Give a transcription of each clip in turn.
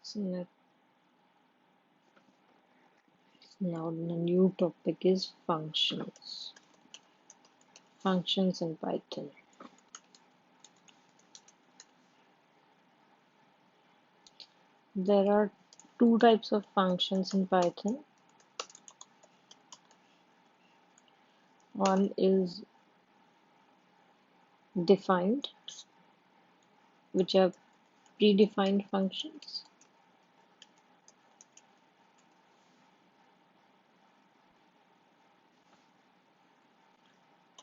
So now the new topic is functions. Functions in Python. There are two types of functions in Python. One is defined, which are predefined functions.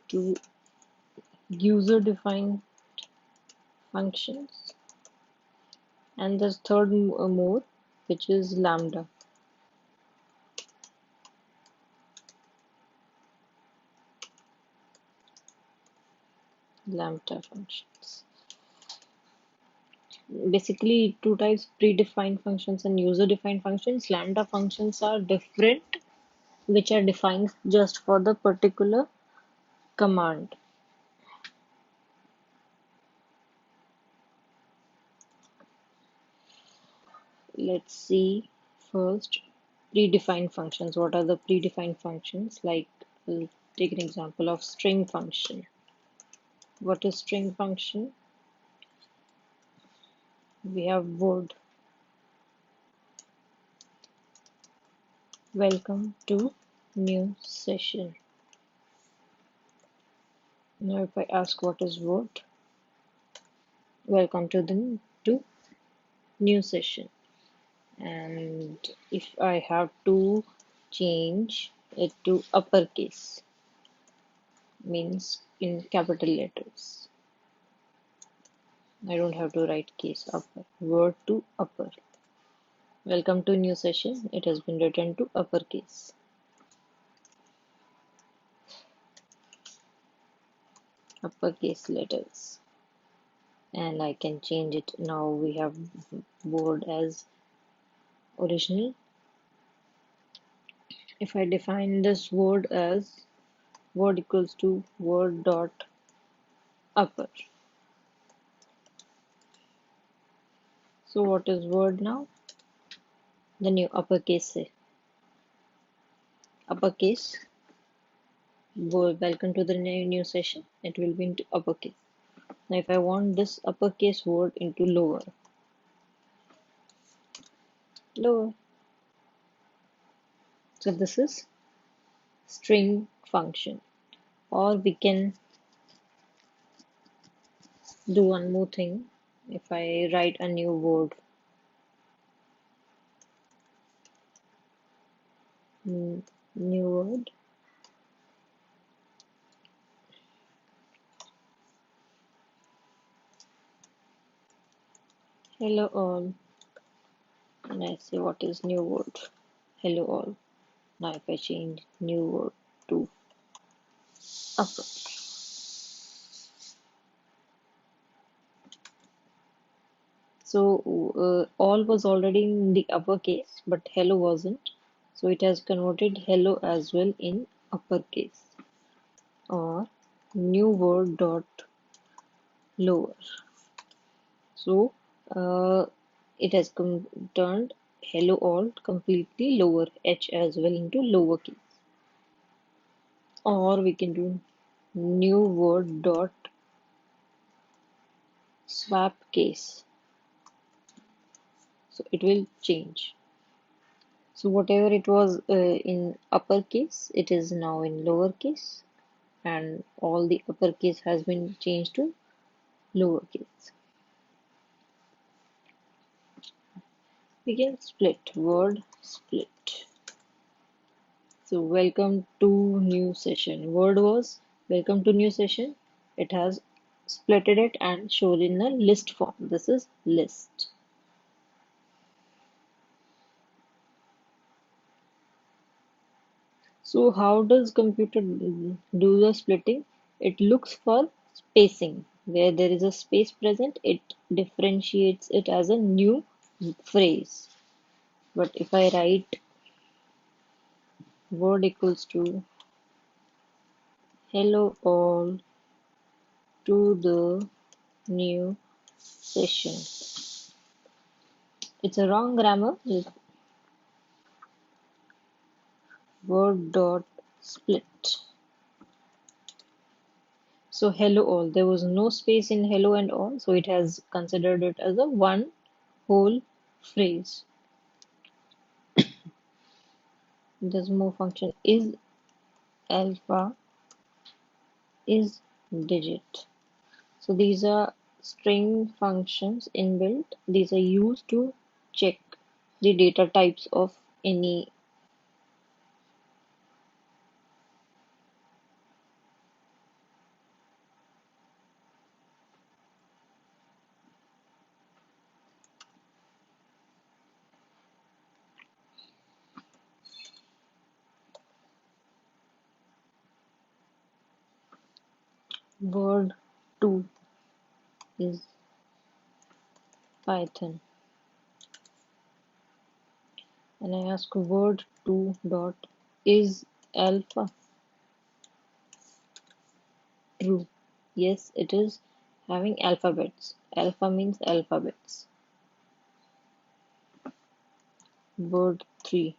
Two user-defined functions. And there's third mode, which is lambda. Lambda functions. Basically, two types, predefined functions and user-defined functions. Lambda functions are different, which are defined just for the particular command. Let's see first predefined functions. What are the predefined functions? Like, we'll take an example of string function. What is string function? We have word. Welcome to new session. Now if I ask what is word, welcome to the new session. And if I have to change it to uppercase, means in capital letters. I don't have to write case upper. Word to upper. Welcome to new session. It has been written to uppercase. Uppercase letters. And I can change it. Now we have word as original. If I define this word as word equals to word dot upper. So what is word now? The new uppercase. Uppercase. Welcome to the new session. It will be into uppercase. Now if I want this uppercase word into lower. Lower. So this is string function. Or we can do one more thing. If I write a new word, new word, hello all, and I say what is new word, hello all. Now if I change new word to upper, so all was already in the uppercase, but hello wasn't, so it has converted hello as well in uppercase, or new word dot lower. So it has turned hello all completely lower h as well into lowercase. Or we can do new word dot swap case. So it will change. So whatever it was in uppercase, it is now in lowercase, and all the uppercase has been changed to lowercase. We can split word split. So welcome to new session. Word was welcome to new session. It has splitted it and showed in a list form. This is list. So how does computer do the splitting? It looks for spacing. Where there is a space present, it differentiates it as a new phrase. But if I write word equals to hello all to the new session, It's a wrong grammar. Just word dot split. So hello all. There was no space in hello and all, so it has considered it as a one whole phrase. There's more function is alpha is digit. So these are string functions inbuilt. These are used to check the data types of any word 2 is Python. And I ask word 2 dot is alpha true. Yes, it is having alphabets. Alpha means alphabets. Word 3.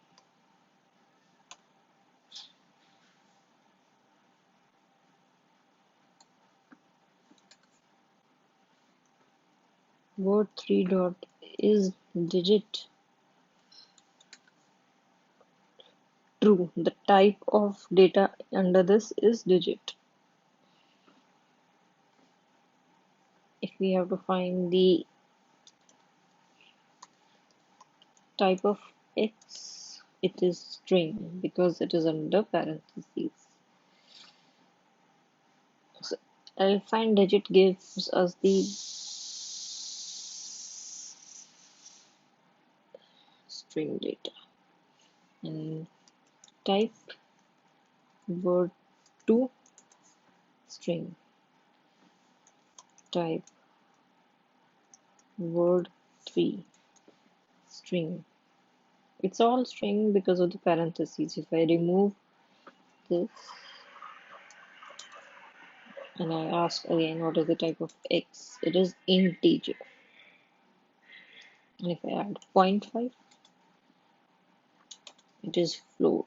Word 3 dot is digit true. The type of data under this is digit. If we have to find the type of X, it is string because it is under parentheses. So alpha and digit gives us the string data. And type word 2 string. Type word 3 string. It's all string because of the parentheses. If I remove this and I ask again what is the type of X, it is integer. And if I add 0.5, it is float.